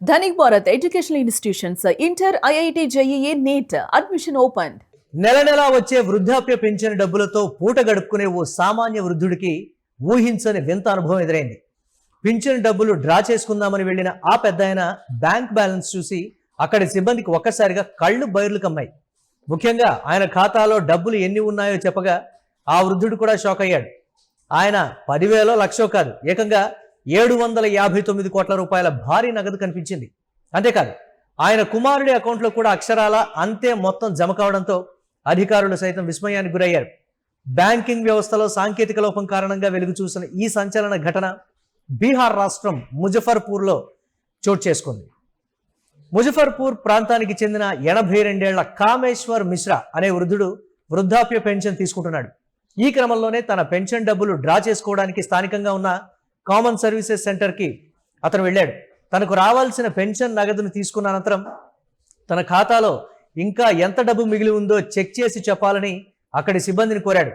Dhanik Bharat educational institutions inter IIT JEE NEET admission open. నెల నెలా వచ్చే వృద్ధాప్య పెన్షన్ డబ్బులతో పూట గడుపుకునే ఓ సామాన్య వృద్ధుడికి ఊహించని వింత అనుభవం ఎదురైంది. పింఛన్ డబ్బులు డ్రా చేసుకుందామని వెళ్లిన ఆ పెద్దాయన బ్యాంక్ బ్యాలెన్స్ చూసి అక్కడి సిబ్బందికి ఒక్కసారిగా కళ్ళు బైర్లు కమ్మాయి. ముఖ్యంగా ఆయన ఖాతాలో డబ్బులు ఎన్ని ఉన్నాయో చెప్పగా ఆ వృద్ధుడు కూడా షాక్ అయ్యాడు. ఆయన 10,000 లక్షో కాదు, ఏకంగా 759 కోట్ల రూపాయల భారీ నగదు కనిపించింది. అంతేకాదు ఆయన కుమారుడి అకౌంట్లో కూడా అక్షరాల అంతే మొత్తం జమ కావడంతో అధికారులు సైతం విస్మయానికి గురయ్యారు. బ్యాంకింగ్ వ్యవస్థలో సాంకేతిక లోపం కారణంగా వెలుగు చూసిన ఈ సంచలన ఘటన బీహార్ రాష్ట్రం ముజఫర్పూర్లో చోటు చేసుకుంది. ముజఫర్పూర్ ప్రాంతానికి చెందిన 82 ఏళ్ల కామేశ్వర్ మిశ్రా అనే వృద్ధుడు వృద్ధాప్య పెన్షన్ తీసుకుంటున్నాడు. ఈ క్రమంలోనే తన పెన్షన్ డబ్బులు డ్రా చేసుకోవడానికి స్థానికంగా ఉన్న కామన్ సర్వీసెస్ సెంటర్కి అతను వెళ్ళాడు. తనకు రావాల్సిన పెన్షన్ నగదును తీసుకున్న అనంతరం తన ఖాతాలో ఇంకా ఎంత డబ్బు మిగిలి ఉందో చెక్ చేసి చెప్పాలని అక్కడి సిబ్బందిని కోరాడు.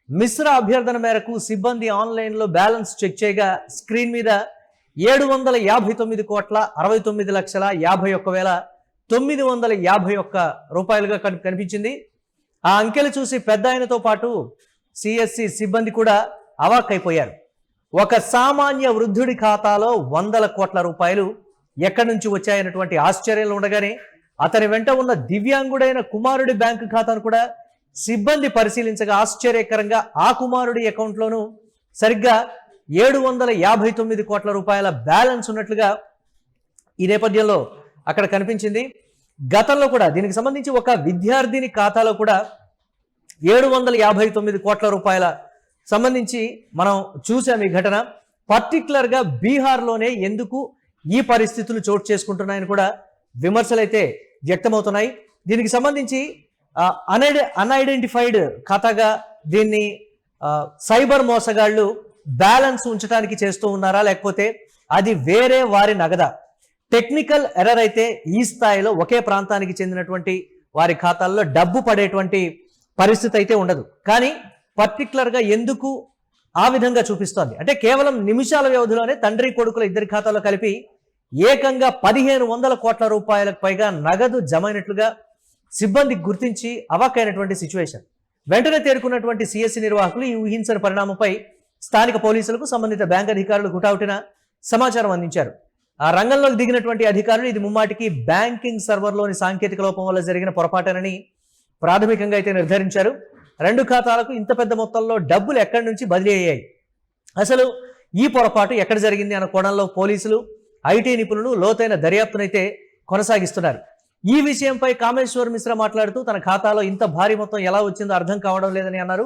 మిశ్రా అభ్యర్థన మేరకు సిబ్బంది ఆన్లైన్లో బ్యాలెన్స్ చెక్ చేయగా స్క్రీన్ మీద 759 కోట్ల 69 లక్షల 51,951 రూపాయలుగా కనిపించింది. ఆ అంకెలు చూసి పెద్ద ఆయనతో పాటు సిఎస్సి సిబ్బంది కూడా అవాక్కైపోయారు. ఒక సామాన్య వృద్ధుడి ఖాతాలో 100 కోట్ల రూపాయలు ఎక్కడి నుంచి వచ్చాయన్నటువంటి ఆశ్చర్యంలో ఉండగానే అతని వెంట ఉన్న దివ్యాంగుడైన కుమారుడి బ్యాంకు ఖాతాను కూడా సిబ్బంది పరిశీలించగా ఆశ్చర్యకరంగా ఆ కుమారుడి అకౌంట్లోనూ సరిగ్గా 759 కోట్ల రూపాయల బ్యాలెన్స్ ఉన్నట్లుగా ఈ నేపథ్యంలో అక్కడ కనిపించింది. గతంలో కూడా దీనికి సంబంధించి ఒక విద్యార్థిని ఖాతాలో కూడా 759 కోట్ల రూపాయల సంబంధించి మనం చూసాం. ఈ ఘటన పర్టికులర్గా బీహార్లోనే ఎందుకు ఈ పరిస్థితులు చోటు చేసుకుంటున్నాయని కూడా విమర్శలైతే వ్యక్తమవుతున్నాయి. దీనికి సంబంధించి అన్ఐడెంటిఫైడ్ ఖాతాగా దీన్ని సైబర్ మోసగాళ్లు బ్యాలెన్స్ ఉంచడానికి చేస్తూ ఉన్నారా, లేకపోతే అది వేరే వారి నగదా? టెక్నికల్ ఎర్రర్ అయితే ఈ స్థాయిలో ఒకే ప్రాంతానికి చెందినటువంటి వారి ఖాతాల్లో డబ్బు పడేటువంటి పరిస్థితి అయితే ఉండదు. కానీ పర్టికులర్గా ఎందుకు ఆ విధంగా చూపిస్తోంది అంటే కేవలం నిమిషాల వ్యవధిలోనే తండ్రి కొడుకుల ఇద్దరి ఖాతాలో కలిపి ఏకంగా 1,500 కోట్ల రూపాయలకు పైగా నగదు జమైనట్లుగా సిబ్బంది గుర్తించి అవాక్కైనటువంటి సిచ్యువేషన్. వెంటనే తేరుకున్నటువంటి సిఎస్సి నిర్వాహకులు ఈ ఊహించని పరిణామంపై స్థానిక పోలీసులకు సంబంధిత బ్యాంక్ అధికారులు హుటాహుటిన సమాచారం అందించారు. ఆ రంగంలోకి దిగినటువంటి అధికారులు ఇది ముమ్మాటికి బ్యాంకింగ్ సర్వర్లోని సాంకేతిక లోపం వల్ల జరిగిన పొరపాటేనని ప్రాథమికంగా అయితే నిర్ధారించారు. 2 ఖాతాలకు ఇంత పెద్ద మొత్తంలో డబ్బులు ఎక్కడి నుంచి బదిలీ అయ్యాయి, అసలు ఈ పొరపాటు ఎక్కడ జరిగింది అన్న కోణంలో పోలీసులు, ఐటీ నిపుణులు లోతైన దర్యాప్తునైతే కొనసాగిస్తున్నారు. ఈ విషయంపై కామేశ్వర్ మిశ్రా మాట్లాడుతూ తన ఖాతాలో ఇంత భారీ మొత్తం ఎలా వచ్చిందో అర్థం కావడం లేదని అన్నారు.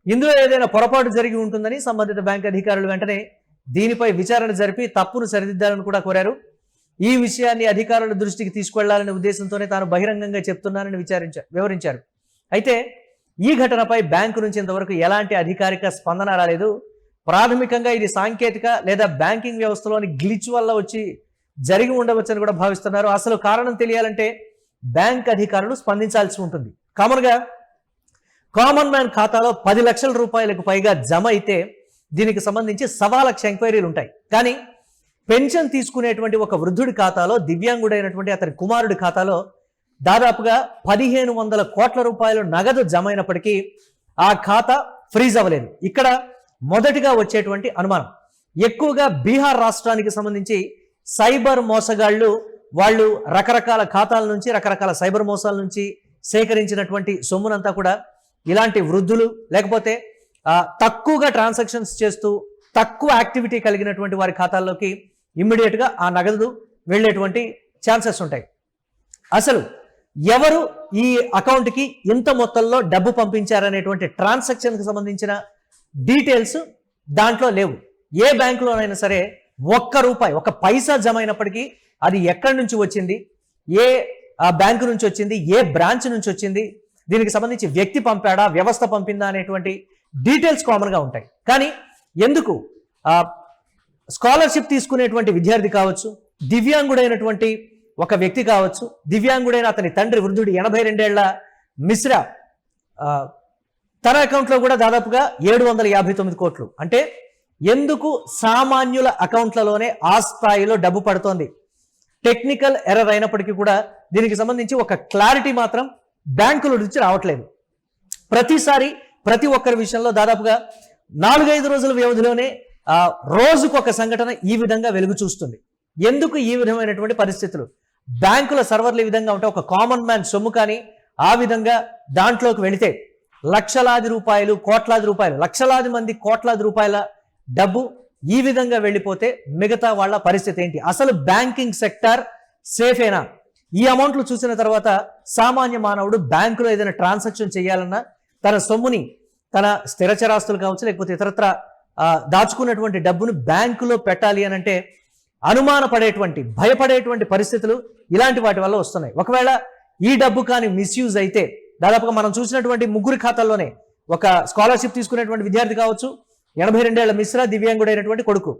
ఇందులో ఏదైనా పొరపాటు జరిగి ఉంటుందని సంబంధిత బ్యాంక్ అధికారులు వెంటనే దీనిపై విచారణ జరిపి తప్పును సరిదిద్దాలని కూడా కోరారు. ఈ విషయాన్ని అధికారుల దృష్టికి తీసుకువెళ్లాలనే ఉద్దేశంతోనే తాను బహిరంగంగా చెప్తున్నానని వివరించారు. అయితే ఈ ఘటనపై బ్యాంకు నుంచి ఇంతవరకు ఎలాంటి అధికారిక స్పందన రాలేదు. ప్రాథమికంగా ఇది సాంకేతిక లేదా బ్యాంకింగ్ వ్యవస్థలోని గ్లిచ్ వల్ల వచ్చి జరిగి ఉండవచ్చని కూడా భావిస్తున్నారు. అసలు కారణం తెలియాలంటే బ్యాంక్ అధికారులు స్పందించాల్సి ఉంటుంది. కామన్ మ్యాన్ ఖాతాలో 10 లక్షల రూపాయలకు పైగా జమ అయితే దీనికి సంబంధించి 1,00,000 ఎంక్వైరీలు ఉంటాయి. కానీ పెన్షన్ తీసుకునేటువంటి ఒక వృద్ధుడి ఖాతాలో, దివ్యాంగుడైనటువంటి అతని కుమారుడి ఖాతాలో దాదాపుగా 1,500 కోట్ల రూపాయలు నగదు జమ అయినప్పటికీ ఆ ఖాతా ఫ్రీజ్ అవ్వలేదు. ఇక్కడ మొదటిగా వచ్చేటువంటి అనుమానం ఎక్కువగా బీహార్ రాష్ట్రానికి సంబంధించి సైబర్ మోసగాళ్లు వాళ్ళు రకరకాల ఖాతాల నుంచి, రకరకాల సైబర్ మోసాల నుంచి సేకరించినటువంటి సొమ్మునంతా కూడా ఇలాంటి వృద్ధులు లేకపోతే తక్కువగా ట్రాన్సాక్షన్స్ చేస్తూ తక్కువ యాక్టివిటీ కలిగినటువంటి వారి ఖాతాల్లోకి ఇమ్మీడియట్గా ఆ నగదు వెళ్ళేటువంటి ఛాన్సెస్ ఉంటాయి. అసలు ఎవరు ఈ అకౌంట్కి ఇంత మొత్తంలో డబ్బు పంపించారనేటువంటి ట్రాన్సాక్షన్కి సంబంధించిన డీటెయిల్స్ దాంట్లో లేవు. ఏ బ్యాంకులోనైనా సరే ఒక్క పైసా జమ అయినప్పటికీ అది ఎక్కడి నుంచి వచ్చింది, ఏ బ్యాంకు నుంచి వచ్చింది, ఏ బ్రాంచ్ నుంచి వచ్చింది, దీనికి సంబంధించి వ్యక్తి పంపాడా, వ్యవస్థ పంపిందా అనేటువంటి డీటెయిల్స్ కామన్గా ఉంటాయి. కానీ ఎందుకు స్కాలర్షిప్ తీసుకునేటువంటి విద్యార్థి కావచ్చు, దివ్యాంగుడైనటువంటి ఒక వ్యక్తి కావచ్చు, దివ్యాంగుడైన అతని తండ్రి వృద్ధుడి 82 ఏళ్ల మిశ్రా తన అకౌంట్లో కూడా దాదాపుగా 759 కోట్లు అంటే ఎందుకు సామాన్యుల అకౌంట్లలోనే ఆ స్థాయిలో డబ్బు పడుతోంది? టెక్నికల్ ఎర్రర్ అయినప్పటికీ కూడా దీనికి సంబంధించి ఒక క్లారిటీ మాత్రం బ్యాంకుల నుంచి రావట్లేదు. ప్రతిసారి ప్రతి ఒక్కరి విషయంలో దాదాపుగా 4-5 రోజుల వ్యవధిలోనే రోజుకు ఒక సంఘటన ఈ విధంగా వెలుగు చూస్తుంది. ఎందుకు ఈ విధమైనటువంటి పరిస్థితులు? బ్యాంకుల సర్వర్లు ఈ విధంగా ఉంటే ఒక కామన్ మ్యాన్ సొమ్ము కానీ ఆ విధంగా దాంట్లోకి వెళితే లక్షలాది రూపాయలు, కోట్లాది రూపాయలు, లక్షలాది మంది కోట్లాది రూపాయల డబ్బు ఈ విధంగా వెళ్ళిపోతే మిగతా వాళ్ళ పరిస్థితి ఏంటి? అసలు బ్యాంకింగ్ సెక్టార్ సేఫేనా? ఈ అమౌంట్లు చూసిన తర్వాత సామాన్య మానవుడు బ్యాంకులో ఏదైనా ట్రాన్సాక్షన్ చేయాలన్నా తన సొమ్ముని, తన స్థిరచరాస్తులు కావచ్చు, లేకపోతే ఇతరత్ర దాచుకున్నటువంటి డబ్బును బ్యాంకులో పెట్టాలి అని అంటే అనుమానపడేటువంటి, భయపడేటువంటి పరిస్థితులు ఇలాంటి వాటి వల్ల వస్తున్నాయి. ఒకవేళ ఈ డబ్బు కానీ మిస్యూజ్ అయితే దాదాపుగా మనం చూసినటువంటి 3 ఖాతాల్లోనే ఒక స్కాలర్షిప్ తీసుకునేటువంటి విద్యార్థి కావచ్చు, 82 ఏళ్ల మిశ్రా, దివ్యాంగుడైనటువంటి కొడుకు,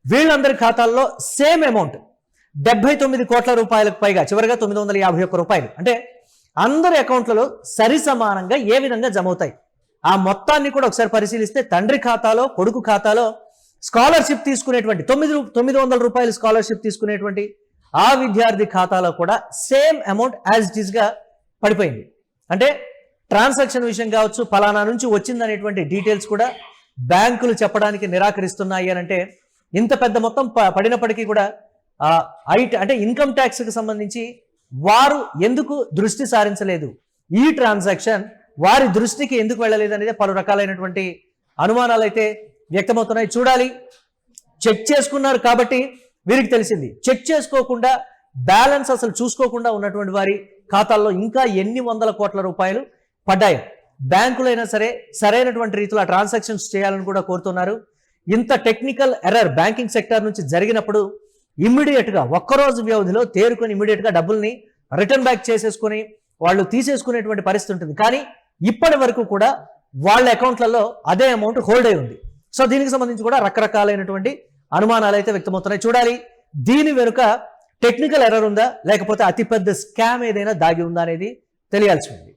వీళ్ళందరి ఖాతాల్లో సేమ్ అమౌంట్ 79 కోట్ల రూపాయలకు పైగా, చివరిగా 951 రూపాయలు, అంటే అందరి అకౌంట్లలో సరి సమానంగా ఏ విధంగా జమ అవుతాయి? ఆ మొత్తాన్ని కూడా ఒకసారి పరిశీలిస్తే తండ్రి ఖాతాలో, కొడుకు ఖాతాలో స్కాలర్షిప్ తీసుకునేటువంటి 900 రూపాయలు స్కాలర్షిప్ తీసుకునేటువంటి ఆ విద్యార్థి ఖాతాలో కూడా same amount as it is గా పడిపోయింది. అంటే ట్రాన్సాక్షన్ విషయం కావచ్చు, ఫలానా నుంచి వచ్చిందనేటువంటి డీటెయిల్స్ కూడా బ్యాంకులు చెప్పడానికి నిరాకరిస్తున్నాయి అని అంటే ఇంత పెద్ద మొత్తం పడినప్పటికీ కూడా అంటే ఇన్కమ్ ట్యాక్స్కి సంబంధించి వారు ఎందుకు దృష్టి సారించలేదు, ఈ ట్రాన్సాక్షన్ వారి దృష్టికి ఎందుకు వెళ్ళలేదు అనేది పలు రకాలైనటువంటి అనుమానాలు అయితే వ్యక్తమవుతున్నాయి. చూడాలి. చెక్ చేసుకున్నారు కాబట్టి వీరికి తెలిసింది. చెక్ చేసుకోకుండా, బ్యాలెన్స్ అసలు చూసుకోకుండా ఉన్నటువంటి వారి ఖాతాల్లో ఇంకా ఎన్ని వందల కోట్ల రూపాయలు పడ్డాయి. బ్యాంకులైనా సరే సరైనటువంటి రీతిలో ట్రాన్సాక్షన్స్ చేయాలని కూడా కోరుతున్నారు. ఇంత టెక్నికల్ ఎర్రర్ బ్యాంకింగ్ సెక్టర్ నుంచి జరిగినప్పుడు ఇమ్మీడియట్ గా ఒక్కరోజు వ్యవధిలో తేరుకొని ఇమ్మీడియట్ గా డబ్బుల్ని రిటర్న్ బ్యాక్ చేసేసుకొని వాళ్ళు తీసేసుకునేటువంటి పరిస్థితి ఉంటుంది. కానీ ఇప్పటి వరకు కూడా వాళ్ళ అకౌంట్లలో అదే అమౌంట్ హోల్డ్ అయి ఉంది. సో దీనికి సంబంధించి కూడా రకరకాలైనటువంటి అనుమానాలు అయితే వ్యక్తమవుతున్నాయి. చూడాలి దీని వెనుక టెక్నికల్ ఎర్రర్ ఉందా, లేకపోతే అతిపెద్ద స్కామ్ ఏదైనా దాగి ఉందా అనేది తెలియాల్సి ఉంది.